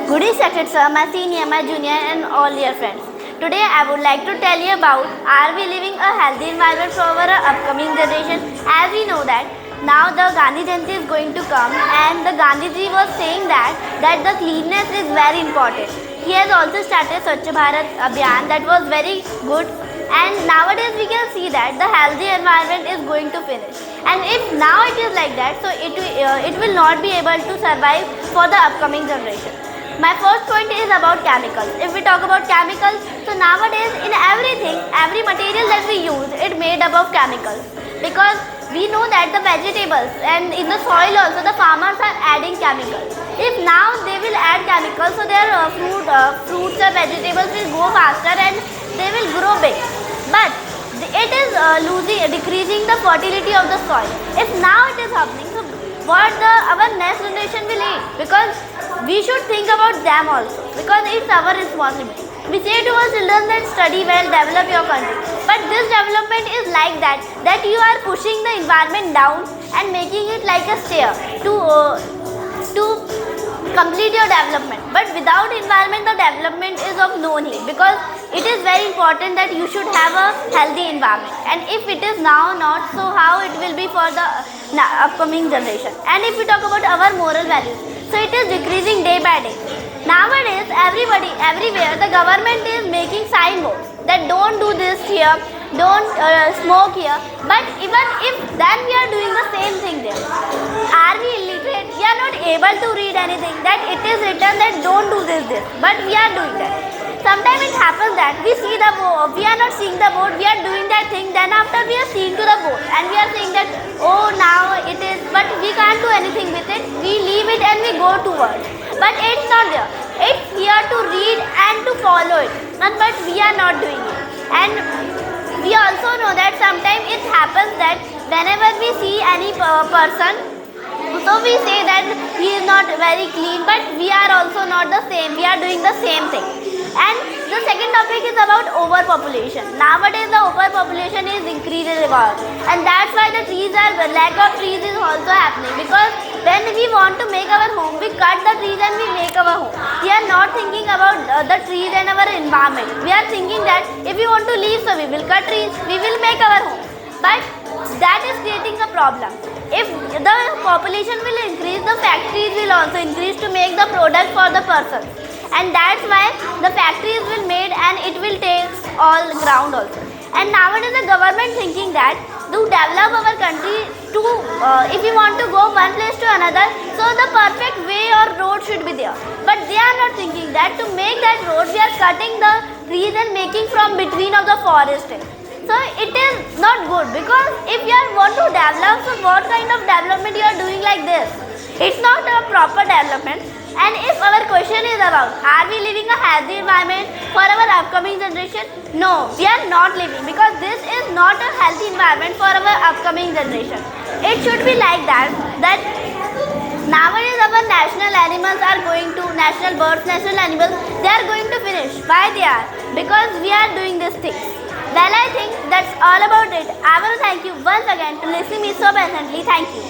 Good evening, sir, my senior, my junior, and all your friends. Today, I would like to tell you about are we living a healthy environment for our upcoming generation? As we know that now the Gandhi Jayanti is going to come, and the Gandhiji was saying that the cleanliness is very important. He has also started Swachh Bharat Abhiyan that was very good. And nowadays we can see that the healthy environment is going to finish. And if now it is like that, so it will not be able to survive for the upcoming generation. My first point is about chemicals. If we talk about chemicals, so nowadays in everything, every material that we use, it made up of chemicals. Because we know that the vegetables and in the soil also the farmers are adding chemicals. If now they will add chemicals, so their fruits or vegetables will go faster and they will grow big. But it is decreasing the fertility of the soil. If now it is happening, so what our next generation will eat? Because we should think about them also, because it's our responsibility. We say to our children that study well, develop your country. But this development is like that you are pushing the environment down and making it like a stair to complete your development. But without environment, the development is of no need, because it is very important that you should have a healthy environment. And if it is now not, so how it will be for the upcoming generation? And if we talk about our moral values, so it is decreasing day by day. Nowadays, everywhere, the government is making signboards that don't do this here, don't smoke here. But even if then we are doing the same thing there. Are we illiterate? We are not able to read anything that it is written that don't do this, but we are doing that. Sometimes it happens that we see the board, we are not seeing the board, we are doing that thing, then after we are seeing to the board and we are saying that, oh, now it is, but we can't do anything with it, we leave it and we go towards. But it's not there. It's here to read and to follow it, but we are not doing it. And we also know that sometimes it happens that whenever we see any person, so we say that he is not very clean, but we are also not the same, we are doing the same thing. And the second topic is about overpopulation. Nowadays the overpopulation is increasing and that's why the lack of trees is also happening, because when we want to make our home, we cut the trees and we make our home. We are not thinking about the trees and our environment. We are thinking that if we want to live, so we will cut trees, we will make our home. But that is creating a problem. If the population will increase, the factories will also increase to make the product for the person. And that's why the factories will made and it will take all ground also. And nowadays the government thinking that to develop our country, to if we want to go one place to another, so the perfect way or road should be there. But they are not thinking that to make that road, we are cutting the trees and making from between of the forest. So it is not good, because if you want to develop, so what kind of development you are doing like this? It's not a proper development. And if our question is about are we living a healthy environment for our upcoming generation? No, we are not living, because this is not a healthy environment for our upcoming generation. It should be like that nowadays our national animals are going to, national birds, national animals, they are going to finish. Why they are? Because we are doing this thing. Well, I think that's all about it. I want to thank you once again to listening me so patiently. Thank you.